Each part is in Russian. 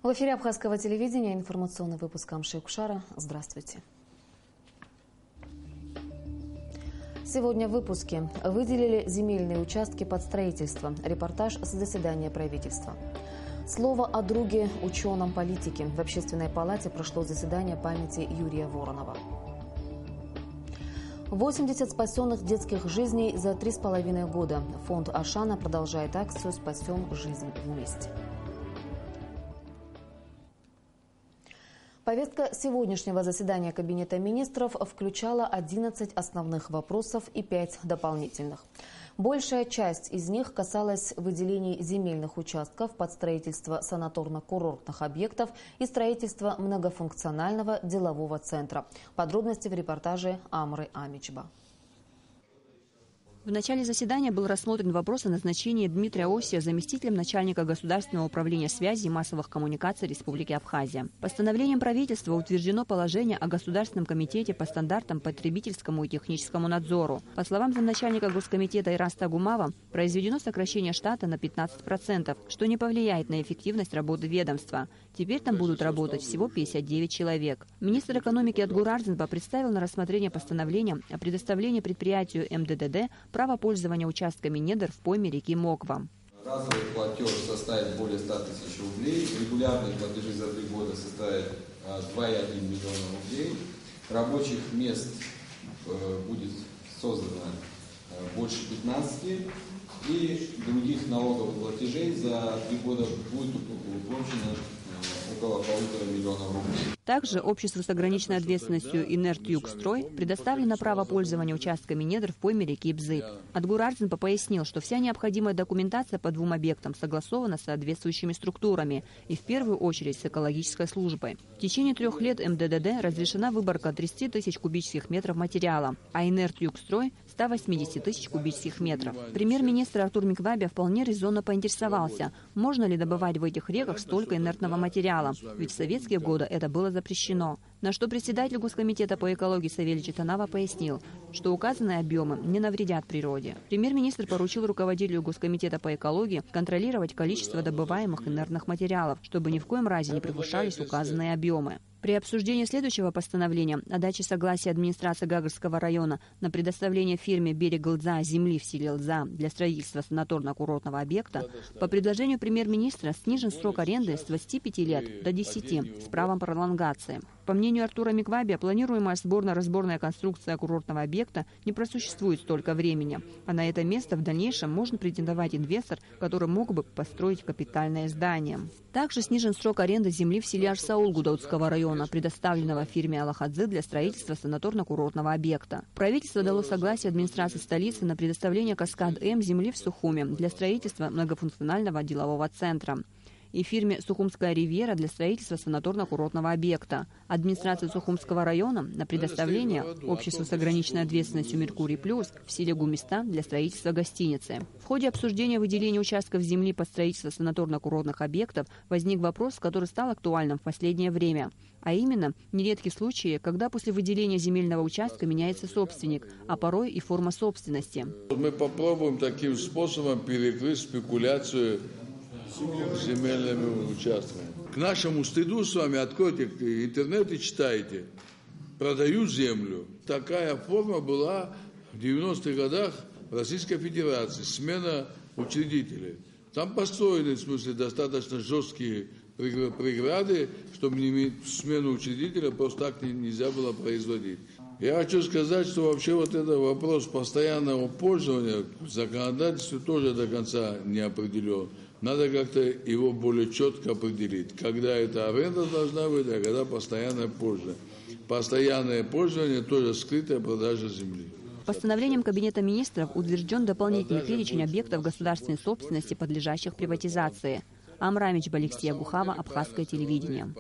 В эфире Абхазского телевидения информационный выпуск Амши Кушара. Здравствуйте. Сегодня в выпуске. Выделили земельные участки под строительство. Репортаж с заседания правительства. Слово о друге ученом политике. В Общественной палате прошло заседание памяти Юрия Воронова. 80 спасенных детских жизней за 3,5 года. Фонд Ашана продолжает акцию «Спасем жизнь вместе». Повестка сегодняшнего заседания Кабинета министров включала 11 основных вопросов и 5 дополнительных. Большая часть из них касалась выделений земельных участков под строительство санаторно-курортных объектов и строительство многофункционального делового центра. Подробности в репортаже Амры Амичба. В начале заседания был рассмотрен вопрос о назначении Дмитрия Осия заместителем начальника Государственного управления связи и массовых коммуникаций Республики Абхазия. Постановлением правительства утверждено положение о Государственном комитете по стандартам потребительскому и техническому надзору. По словам замначальника Госкомитета Ираста Гумава, произведено сокращение штата на 15%, что не повлияет на эффективность работы ведомства. Теперь там будут работать всего 59 человек. Министр экономики Адгур Арзинба представил на рассмотрение постановление о предоставлении предприятию МДДД право пользования участками недр в пойме реки Моква. Разовый платеж составит более 100 тысяч рублей, регулярные платежи за 3 года составят 2,1 миллиона рублей, рабочих мест будет создано больше 15, и других налоговых платежей за 3 года будет уплачено около 1,5 миллиона рублей. Также обществу с ограниченной ответственностью «Инертюгстрой» предоставлено право пользования участками недр в пойме реки Бзык. Адгур Арзинба пояснил, что вся необходимая документация по 2 объектам согласована с соответствующими структурами и в первую очередь с экологической службой. В течение 3 лет МДДД разрешена выборка 30 тысяч кубических метров материала, а «Инертюгстрой» 180 тысяч кубических метров. Премьер-министр Артур Миквабия вполне резонно поинтересовался, можно ли добывать в этих реках столько инертного материала, ведь в советские годы это было запрещено. На что председатель Госкомитета по экологии Савелий Читанава пояснил, что указанные объемы не навредят природе. Премьер-министр поручил руководителю Госкомитета по экологии контролировать количество добываемых инертных материалов, чтобы ни в коем разе не превышались указанные объемы. При обсуждении следующего постановления о даче согласия администрации Гагарского района на предоставление фирме «Берег Лдза» земли в селе Лдза для строительства санаторно-курортного объекта, по предложению премьер-министра снижен срок аренды с 25 лет до 10 с правом пролонгации. По мнению Артура Миквабия, планируемая сборно-разборная конструкция курортного объекта не просуществует столько времени, а на это место в дальнейшем можно претендовать инвестор, который мог бы построить капитальное здание. Также снижен срок аренды земли в селе Арсаул Гудаутского района, предоставленного фирме Алахадзе для строительства санаторно-курортного объекта. Правительство дало согласие администрации столицы на предоставление Каскад-М земли в Сухуме для строительства многофункционального делового центра и фирме «Сухумская ривьера» для строительства санаторно-курортного объекта. Администрация Сухумского района на предоставление обществу с ограниченной ответственностью «Меркурий Плюс» в селе Гумиста для строительства гостиницы. В ходе обсуждения выделения участков земли под строительство санаторно-курортных объектов возник вопрос, который стал актуальным в последнее время. А именно, нередки случаи, когда после выделения земельного участка меняется собственник, а порой и форма собственности. Мы попробуем таким способом перекрыть спекуляцию земельными участками. К нашему стыду с вами откройте интернет и читайте. Продают землю. Такая форма была в 90-х годах в Российской Федерации. Смена учредителей. Там построены, в смысле, достаточно жесткие преграды, чтобы смену учредителя просто так нельзя было производить. Я хочу сказать, что вообще вот этот вопрос постоянного пользования в законодательстве тоже до конца не определен. Надо как-то его более четко определить, когда эта аренда должна быть, а когда постоянное пользование. Постоянное пользование тоже скрытая продажа земли. Постановлением Кабинета министров утвержден дополнительный перечень объектов государственной собственности, подлежащих приватизации. Амра Амичба, Алексей Агухава, Абхазское телевидение.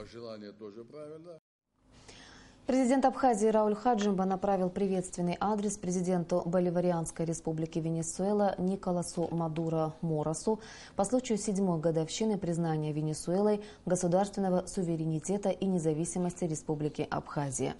Президент Абхазии Рауль Хаджимба направил приветственный адрес президенту Боливарианской республики Венесуэла Николасу Мадуро Моросу по случаю 7-й годовщины признания Венесуэлой государственного суверенитета и независимости Республики Абхазия.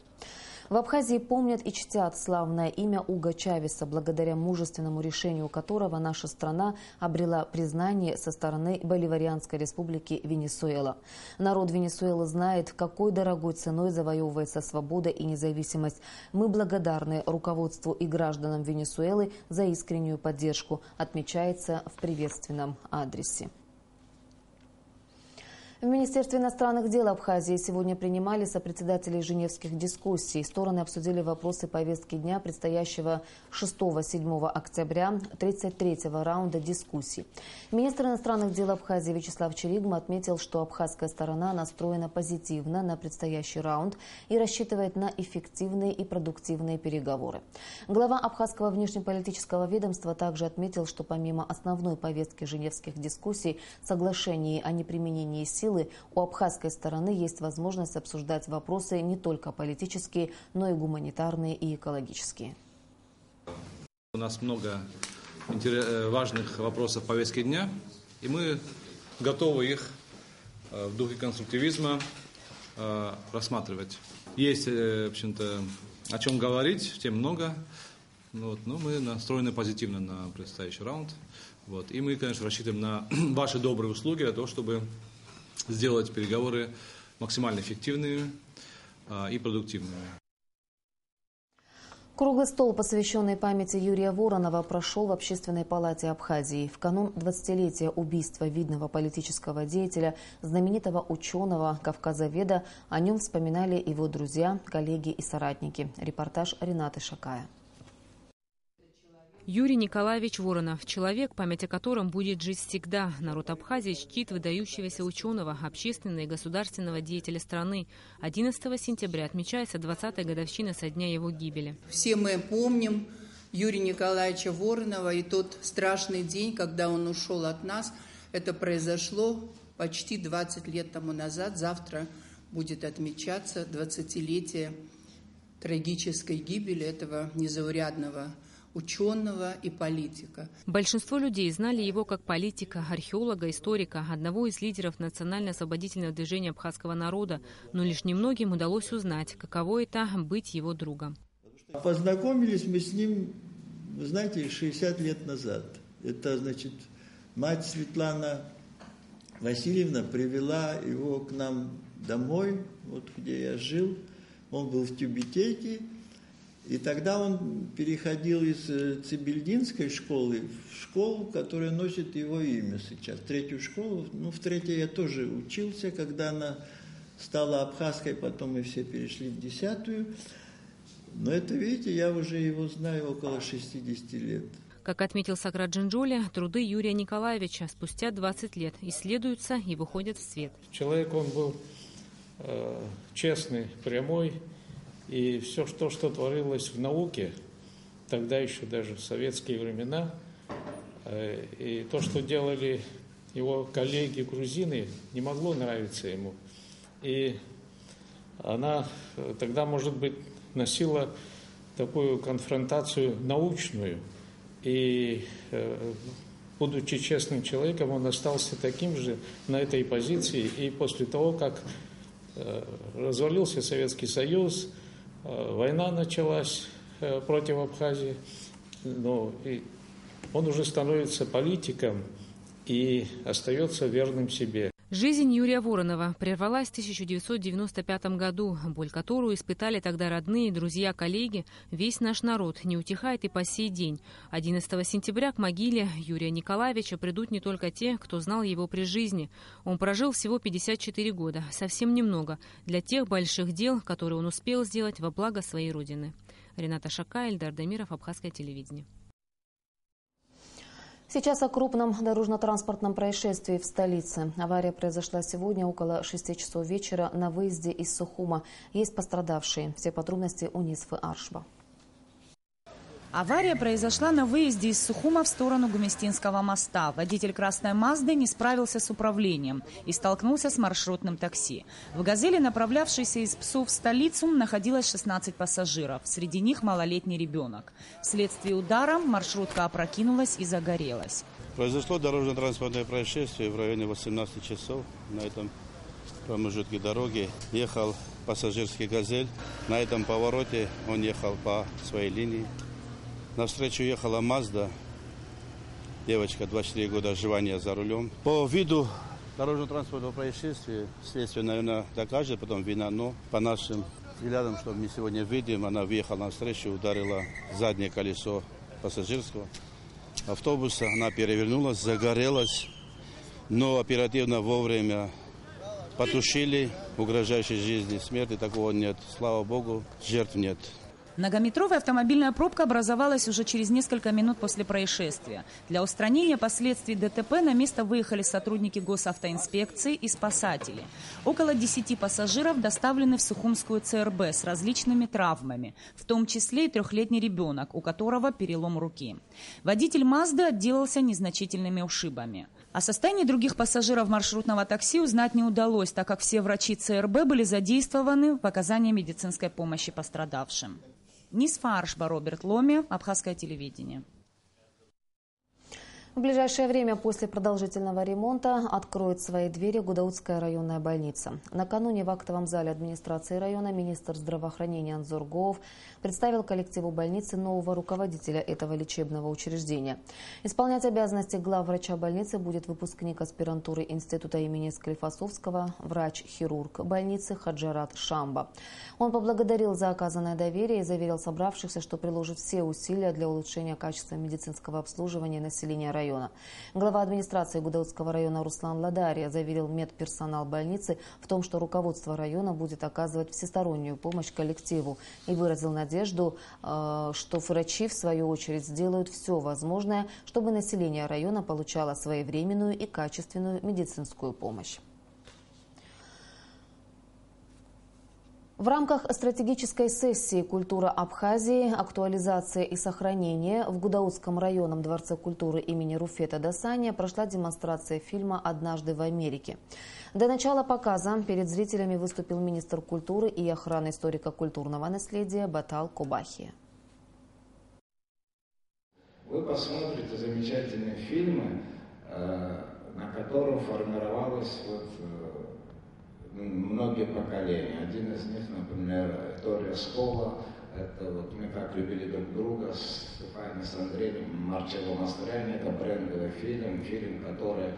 В Абхазии помнят и чтят славное имя Уго Чавеса, благодаря мужественному решению которого наша страна обрела признание со стороны Боливарианской республики Венесуэла. Народ Венесуэлы знает, какой дорогой ценой завоевывается свобода и независимость. Мы благодарны руководству и гражданам Венесуэлы за искреннюю поддержку, отмечается в приветственном адресе. В Министерстве иностранных дел Абхазии сегодня принимали сопредседателей женевских дискуссий. Стороны обсудили вопросы повестки дня предстоящего 6-7 октября 33-го раунда дискуссий. Министр иностранных дел Абхазии Вячеслав Черигма отметил, что абхазская сторона настроена позитивно на предстоящий раунд и рассчитывает на эффективные и продуктивные переговоры. Глава абхазского внешнеполитического ведомства также отметил, что помимо основной повестки женевских дискуссий, соглашений о неприменении силы, у абхазской стороны есть возможность обсуждать вопросы не только политические, но и гуманитарные и экологические. У нас много важных вопросов повестки дня, и мы готовы их в духе конструктивизма рассматривать. Есть, в общем-то, о чем говорить, тем много, но мы настроены позитивно на предстоящий раунд. И мы, конечно, рассчитываем на ваши добрые услуги для того, чтобы сделать переговоры максимально эффективными и продуктивными. Круглый стол, посвященный памяти Юрия Воронова, прошел в Общественной палате Абхазии. В канун 20-летия убийства видного политического деятеля, знаменитого ученого, кавказоведа, о нем вспоминали его друзья, коллеги и соратники. Репортаж Ренаты Шакая. Юрий Николаевич Воронов – человек, память о котором будет жить всегда. Народ Абхазии чтит выдающегося ученого, общественного и государственного деятеля страны. 11 сентября отмечается 20-я годовщина со дня его гибели. Все мы помним Юрия Николаевича Воронова и тот страшный день, когда он ушел от нас. Это произошло почти 20 лет тому назад. Завтра будет отмечаться 20-летие трагической гибели этого незаурядного ученого и политика. Большинство людей знали его как политика, археолога, историка, одного из лидеров национально-освободительного движения абхазского народа, но лишь немногим удалось узнать, каково это быть его другом. Познакомились мы с ним, вы знаете, 60 лет назад. Это, значит, мать Светлана Васильевна привела его к нам домой, вот где я жил. Он был в тюбетейке. И тогда он переходил из Цибельдинской школы в школу, которая носит его имя сейчас, третью школу. В третьей я тоже учился, когда она стала абхазской, потом мы все перешли в 10-ю. Но это, видите, я уже его знаю около 60 лет. Как отметил Сократ Джинджоли, труды Юрия Николаевича спустя 20 лет исследуются и выходят в свет. Человек он был честный, прямой. И все, что творилось в науке, тогда еще даже в советские времена, и то, что делали его коллеги-грузины, не могло нравиться ему. И она тогда, может быть, носила такую конфронтацию научную. И, будучи честным человеком, он остался таким же на этой позиции. И после того, как развалился Советский Союз, война началась против Абхазии, но он уже становится политиком и остается верным себе. Жизнь Юрия Воронова прервалась в 1995 году. Боль, которую испытали тогда родные, друзья, коллеги, весь наш народ, не утихает и по сей день. 11 сентября к могиле Юрия Николаевича придут не только те, кто знал его при жизни. Он прожил всего 54 года, совсем немного, для тех больших дел, которые он успел сделать во благо своей родины. Рената Шакая, Эльдар Дамиров, Абхазское телевидение. Сейчас о крупном дорожно-транспортном происшествии в столице. Авария произошла сегодня около 6 часов вечера на выезде из Сухума. Есть пострадавшие. Все подробности у Нисфы Аршба. Авария произошла на выезде из Сухума в сторону Гуместинского моста. Водитель красной «Мазды» не справился с управлением и столкнулся с маршрутным такси. В «Газели», направлявшейся из Псу в столицу, находилось 16 пассажиров. Среди них малолетний ребенок. Вследствие удара маршрутка опрокинулась и загорелась. Произошло дорожно-транспортное происшествие в районе 18 часов на этом промежутке дороги ехал пассажирский «Газель». На этом повороте он ехал по своей линии. Навстречу ехала «Мазда». Девочка, 24 года, отживания за рулем. По виду дорожно-транспортного происшествия следствие, наверное, докажет, потом вина, но по нашим взглядам, что мы сегодня видим, она въехала навстречу, ударила заднее колесо пассажирского автобуса. Она перевернулась, загорелась, но оперативно вовремя потушили. Угрожающей жизни смерти такого нет. Слава Богу, жертв нет. Многометровая автомобильная пробка образовалась уже через несколько минут после происшествия. Для устранения последствий ДТП на место выехали сотрудники госавтоинспекции и спасатели. Около 10 пассажиров доставлены в Сухумскую ЦРБ с различными травмами, в том числе и 3-летний ребенок, у которого перелом руки. Водитель «Мазды» отделался незначительными ушибами. О состоянии других пассажиров маршрутного такси узнать не удалось, так как все врачи ЦРБ были задействованы в оказании медицинской помощи пострадавшим. Нисфа Аршба, Роберт Ломи, Абхазское телевидение. В ближайшее время после продолжительного ремонта откроет свои двери Гудаутская районная больница. Накануне в актовом зале администрации района министр здравоохранения Анзор Гоов представил коллективу больницы нового руководителя этого лечебного учреждения. Исполнять обязанности главврача больницы будет выпускник аспирантуры института имени Склифосовского, врач-хирург больницы Хаджарат Шамба. Он поблагодарил за оказанное доверие и заверил собравшихся, что приложит все усилия для улучшения качества медицинского обслуживания населения района. Глава администрации Гудаутского района Руслан Ладария заверил медперсонал больницы в том, что руководство района будет оказывать всестороннюю помощь коллективу, и выразил надежду, что врачи в свою очередь сделают все возможное, чтобы население района получало своевременную и качественную медицинскую помощь. В рамках стратегической сессии «Культура Абхазии. Актуализация и сохранение» в Гудаутском районном дворце культуры имени Руфета Дасаня прошла демонстрация фильма «Однажды в Америке». До начала показа перед зрителями выступил министр культуры и охраны историко-культурного наследия Батал Кобахи. Вы посмотрите замечательные фильмы, на которых формировалось многие поколения. Один из них, например, Тория Скола. Это вот мы как любили друг друга с Стефани, с Андреем, Марчелло Мастрояни. Это брендовый фильм, который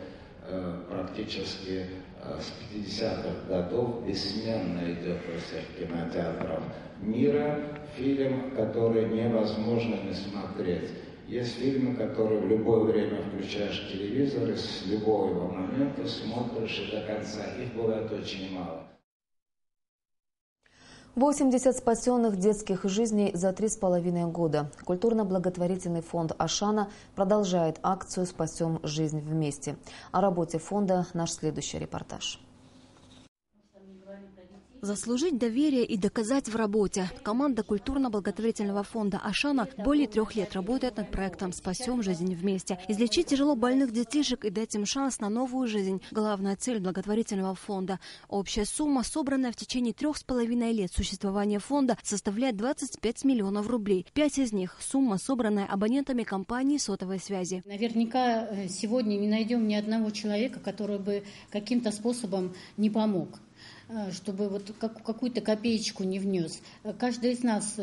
практически с 50-х годов бессменно идет во всех кинотеатрах мира. Фильм, который невозможно не смотреть. Есть фильмы, которые в любое время включаешь телевизор и с любого момента смотришь и до конца. Их бывает очень мало. 80 спасенных детских жизней за 3,5 года. Культурно-благотворительный фонд «Ашана» продолжает акцию «Спасем жизнь вместе». О работе фонда наш следующий репортаж. Заслужить доверие и доказать в работе. Команда культурно-благотворительного фонда «Ашана» более 3 лет работает над проектом «Спасем жизнь вместе». Излечить тяжело больных детишек и дать им шанс на новую жизнь – главная цель благотворительного фонда. Общая сумма, собранная в течение 3,5 лет существования фонда, составляет 25 миллионов рублей. 5 из них – сумма, собранная абонентами компании сотовой связи. Наверняка сегодня не найдем ни одного человека, который бы каким-то способом не помог, чтобы вот какую-то копеечку не внес. Каждый из нас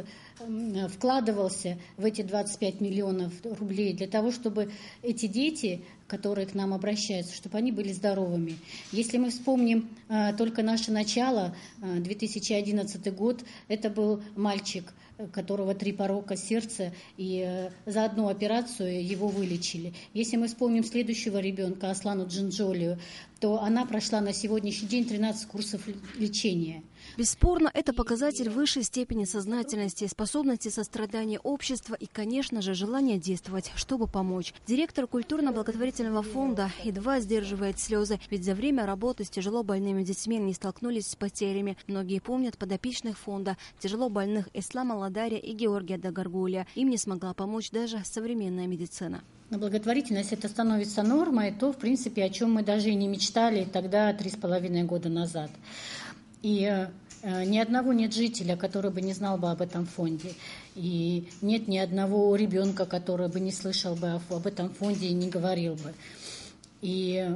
вкладывался в эти 25 миллионов рублей для того, чтобы эти дети, которые к нам обращаются, чтобы они были здоровыми. Если мы вспомним только наше начало, 2011 год, это был мальчик, которого 3 порока сердца, и за одну операцию его вылечили. Если мы вспомним следующего ребенка, Аслану Джинджолию, то она прошла на сегодняшний день 13 курсов лечения. Бесспорно, это показатель высшей степени сознательности, способности сострадания общества и, конечно же, желания действовать, чтобы помочь. Директор культурно-благотворительного фонда едва сдерживает слезы, ведь за время работы с тяжело больными детьми они столкнулись с потерями. Многие помнят подопечных фонда, тяжело больных Ислама Ладария и Георгия Дагаргуля. Им не смогла помочь даже современная медицина. Но благотворительность это становится нормой, то, в принципе, о чем мы даже и не мечтали тогда, 3,5 года назад. И ни одного нет жителя, который бы не знал бы об этом фонде. И нет ни одного ребенка, который бы не слышал бы об этом фонде и не говорил бы. И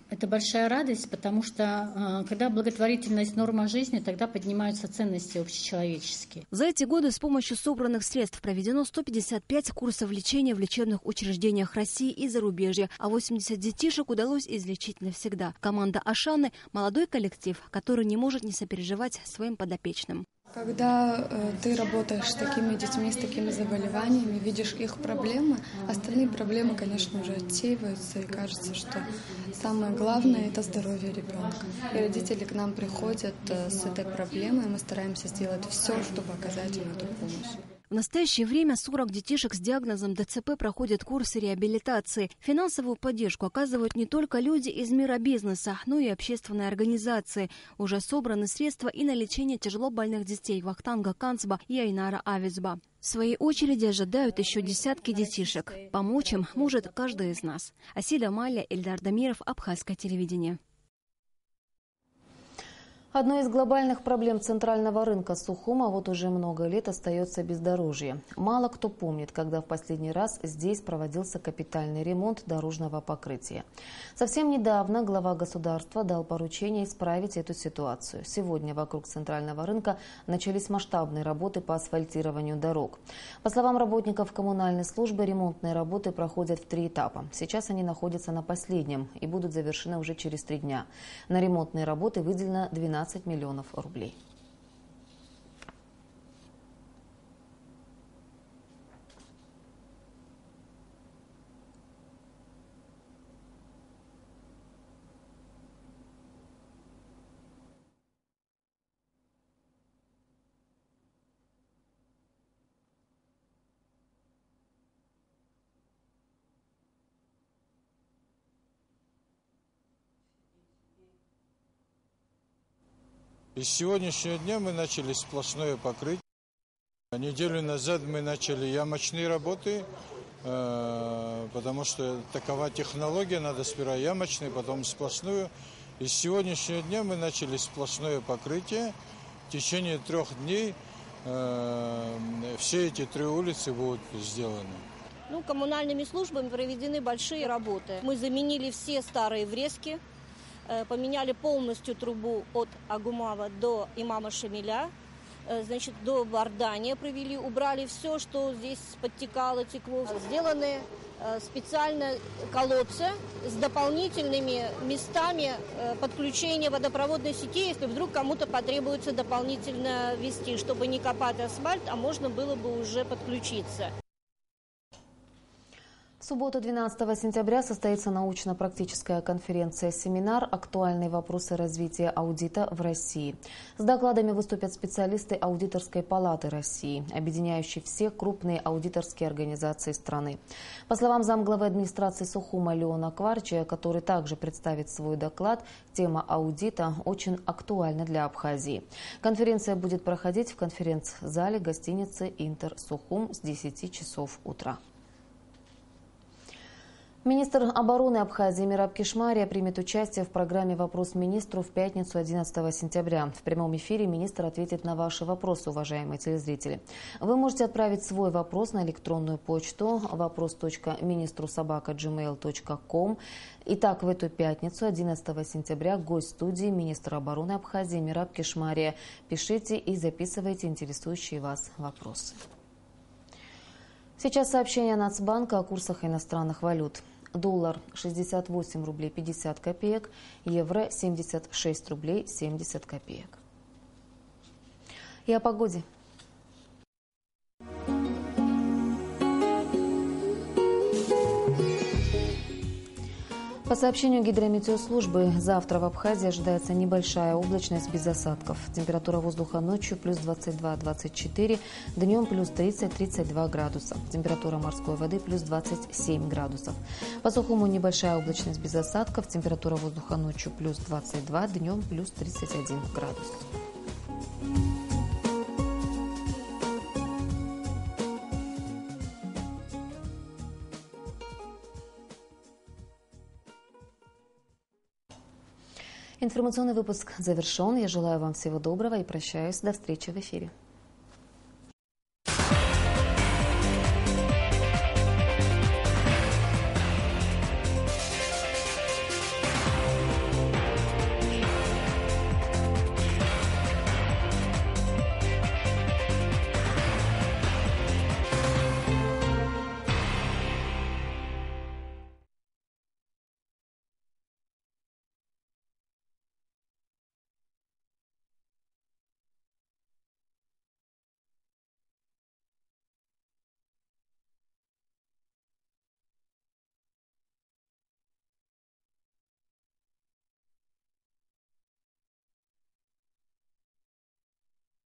Это большая радость, потому что когда благотворительность норма жизни, тогда поднимаются ценности общечеловеческие. За эти годы с помощью собранных средств проведено 155 курсов лечения в лечебных учреждениях России и зарубежья, а 80 детишек удалось излечить навсегда. Команда Ашаны – молодой коллектив, который не может не сопереживать своим подопечным. Когда ты работаешь с такими детьми, с такими заболеваниями, видишь их проблемы, остальные проблемы, конечно, уже отсеиваются, и кажется, что самое главное – это здоровье ребенка. И родители к нам приходят с этой проблемой, и мы стараемся сделать все, чтобы оказать им эту помощь. В настоящее время 40 детишек с диагнозом ДЦП проходят курсы реабилитации. Финансовую поддержку оказывают не только люди из мира бизнеса, но и общественные организации. Уже собраны средства и на лечение тяжелобольных детей Вахтанга Канцба и Айнара Авицба. В своей очереди ожидают еще десятки детишек. Помочь им может каждый из нас. Асида Малия, Эльдар Дамиров, Абхазское телевидение. Одной из глобальных проблем центрального рынка Сухума вот уже много лет остается бездорожье. Мало кто помнит, когда в последний раз здесь проводился капитальный ремонт дорожного покрытия. Совсем недавно глава государства дал поручение исправить эту ситуацию. Сегодня вокруг центрального рынка начались масштабные работы по асфальтированию дорог. По словам работников коммунальной службы, ремонтные работы проходят в 3 этапа. Сейчас они находятся на последнем и будут завершены уже через 3 дня. На ремонтные работы выделено 12 миллионов рублей. И с сегодняшнего дня мы начали сплошное покрытие. Неделю назад мы начали ямочные работы, потому что такова технология, надо сперва ямочные, потом сплошную. И с сегодняшнего дня мы начали сплошное покрытие. В течение 3 дней все эти 3 улицы будут сделаны. Коммунальными службами проведены большие работы. Мы заменили все старые врезки. Поменяли полностью трубу от Агумава до имама Шамиля, до Бардания провели, убрали все, что здесь подтекало, текло. Сделаны специально колодцы с дополнительными местами подключения водопроводной сети, если вдруг кому-то потребуется дополнительно вести, чтобы не копать асфальт, а можно было бы уже подключиться. В субботу 12 сентября состоится научно-практическая конференция-семинар «Актуальные вопросы развития аудита в России». С докладами выступят специалисты Аудиторской палаты России, объединяющие все крупные аудиторские организации страны. По словам замглавы администрации Сухума Леона Кварча, который также представит свой доклад, тема аудита очень актуальна для Абхазии. Конференция будет проходить в конференц-зале гостиницы «Интер Сухум» с 10 часов утра. Министр обороны Абхазии Мираб Кишмария примет участие в программе «Вопрос министру» в пятницу 11 сентября. В прямом эфире министр ответит на ваши вопросы, уважаемые телезрители. Вы можете отправить свой вопрос на электронную почту вопрос.ministru@gmail.com. Итак, в эту пятницу, 11 сентября, гость студии министр обороны Абхазии Мираб Кишмария. Пишите и записывайте интересующие вас вопросы. Сейчас сообщение Нацбанка о курсах иностранных валют. Доллар 68 рублей 50 копеек, евро 76 рублей 70 копеек. И о погоде. По сообщению гидрометеослужбы, завтра в Абхазии ожидается небольшая облачность без осадков. Температура воздуха ночью плюс 22-24, днем плюс 30-32 градуса. Температура морской воды плюс 27 градусов. По Сухуму небольшая облачность без осадков. Температура воздуха ночью плюс 22, днем плюс 31 градус. Информационный выпуск завершен. Я желаю вам всего доброго и прощаюсь. До встречи в эфире.